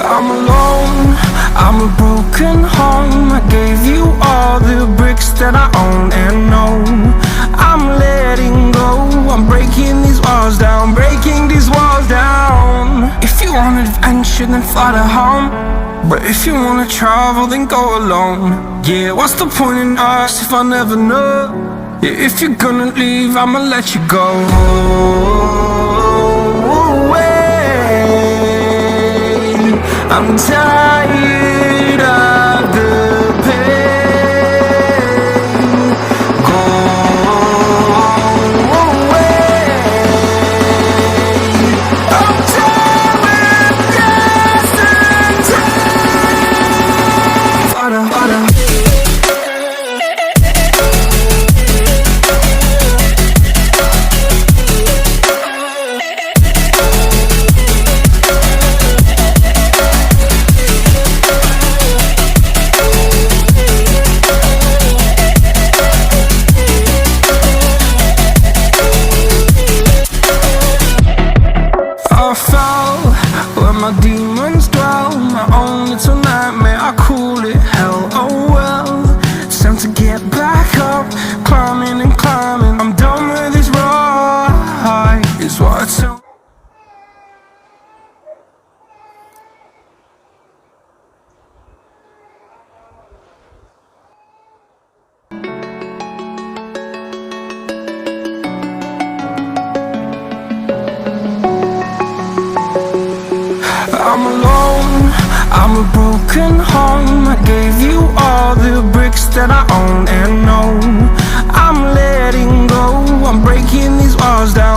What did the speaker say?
I'm alone, I'm a broken home. I gave you all the bricks that I own and know. I'm letting go, I'm breaking these walls down, breaking these walls down. If you want adventure, then fly to home. But if you wanna travel, then go alone. Yeah, what's the point in us if I never know? Yeah, if you're gonna leave, I'ma let you go. I'm tired of the pain. Go away. I'm tired with yesterday. Fada, fada. Where my demons dwell, my own little nightmare, I call it hell. Oh well, it's time to get back up, climbing and climbing. I'm done with this ride, is what I tell. I'm alone, I'm a broken home. I gave you all the bricks that I own and know. I'm letting go, I'm breaking these walls down.